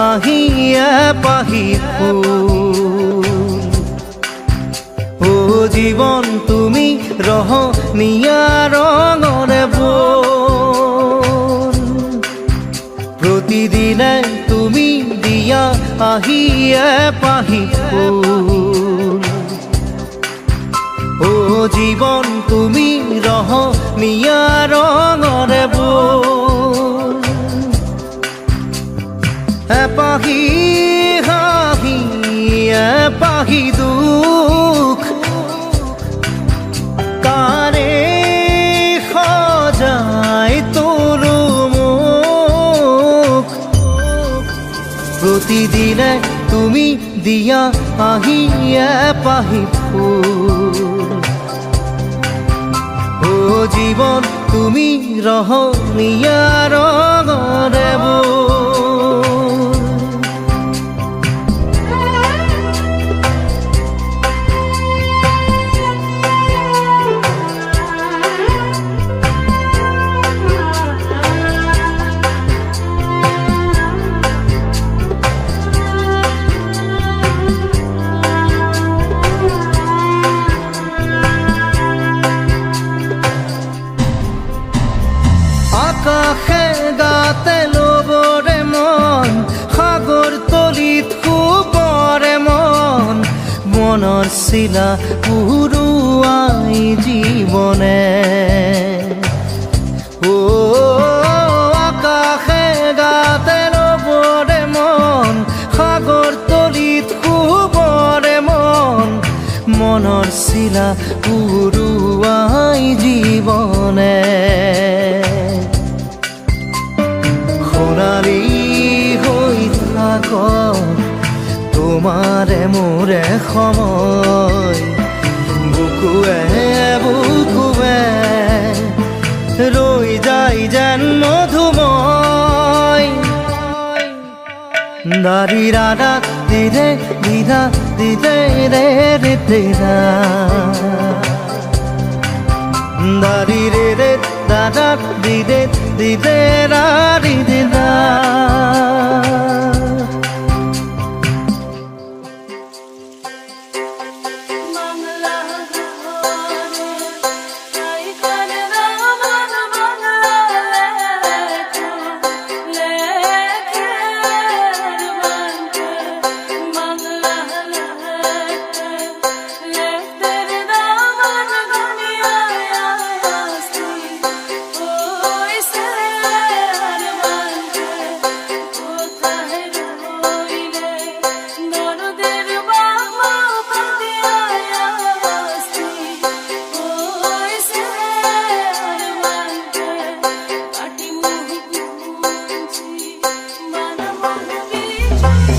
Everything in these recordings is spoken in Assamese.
আহিয়ে পাহি ফুল ও জীৱন তুমি ৰহনীয়া ৰঙৰে বল প্ৰতিদিনে তুমি দিয়া আহিয়ে পাহি ফুল ও জীৱন তুমি ৰহনীয়া ৰঙৰে বল এপাহি হাঁহি এপাহি দুখ কাৰে সজাই তোলো মোক প্ৰতিদিনে তুমি দিয়া আহিয়ে পাহি ফুল ও জীৱন তুমি ৰহনীয়া ৰঙৰে বল আকাশে গাতে ল'বৰে মন সাগৰ তলিত শুবৰে মন মনৰ চিলা উৰুৱাই জীৱনে ও আকাশে গাতে ল'বৰে মন সাগৰ তলিত শুবৰে মন মনৰ চিলা উৰুৱাই জীৱনে সোণালী হৈ থাক তোমাৰে মোৰে সময় বুকুৱে বুকুৱে ৰৈ যায় যেন মধুময় দাৰি ৰাধা দিৰে দিদা দিদে ৰে ৰে তেৰা দাৰি ৰে ৰে দাদা দিদে দিদে ৰা দিদে দা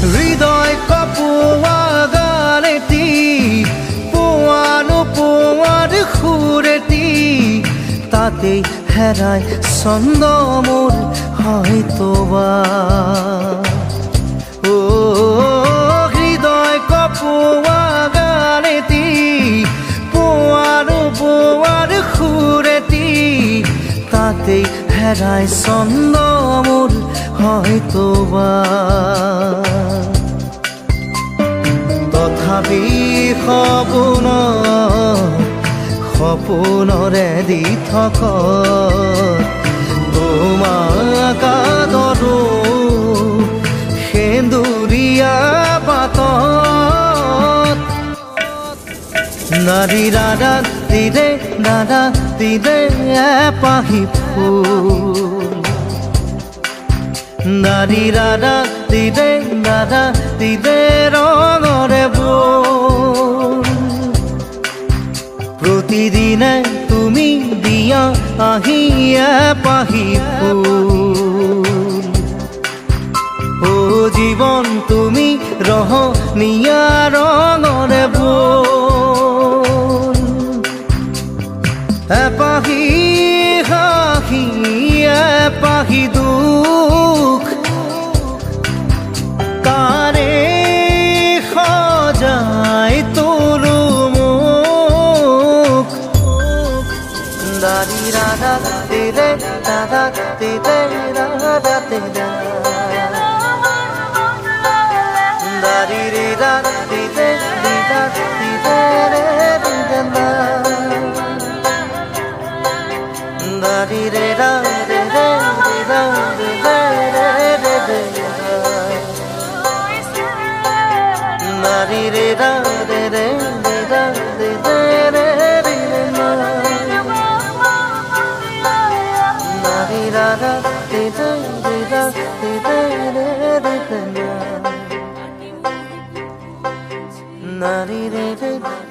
হৃদয় কপোৱা গানেটি পোৱানো পোৱাৰ সুৰেটি তাতেই হেৰাই ছন্দ মোৰ হয়তোবা ও হৃদয় কপোৱা গানেটি পোৱানো পোৱাৰ সুৰেটি তাতেই হেৰাই ছন্দ মোৰ হয়তোবা তথাপি সপোনৰে দি থাক তোমাক আদৰো সেন্দুৰীয়া বাটত নাৰী ৰাধা দিদে দাদা দিদে পাহি ফুল নাৰী ৰাধা দিদে দাদা দিদে ৰঙৰে বল প্ৰতিদিনে তুমি দিয়া আহিয়ে পাহি ফুল ও জীৱন তুমি ৰহনীয়া ৰঙৰে বল এপাহি হাঁহি এপাহি দুখ কাৰে সজাই তোলো মোক দাৰি ৰাধা দিদে দাদা দিদে ৰাধা দিদা রি রে রা রে রে রে রা রে রে রে রে না রি রে রা রে রে রে রা রে রে রে রে না রি রা রা রে রে রে রা রে রে রে রে না রি রে রে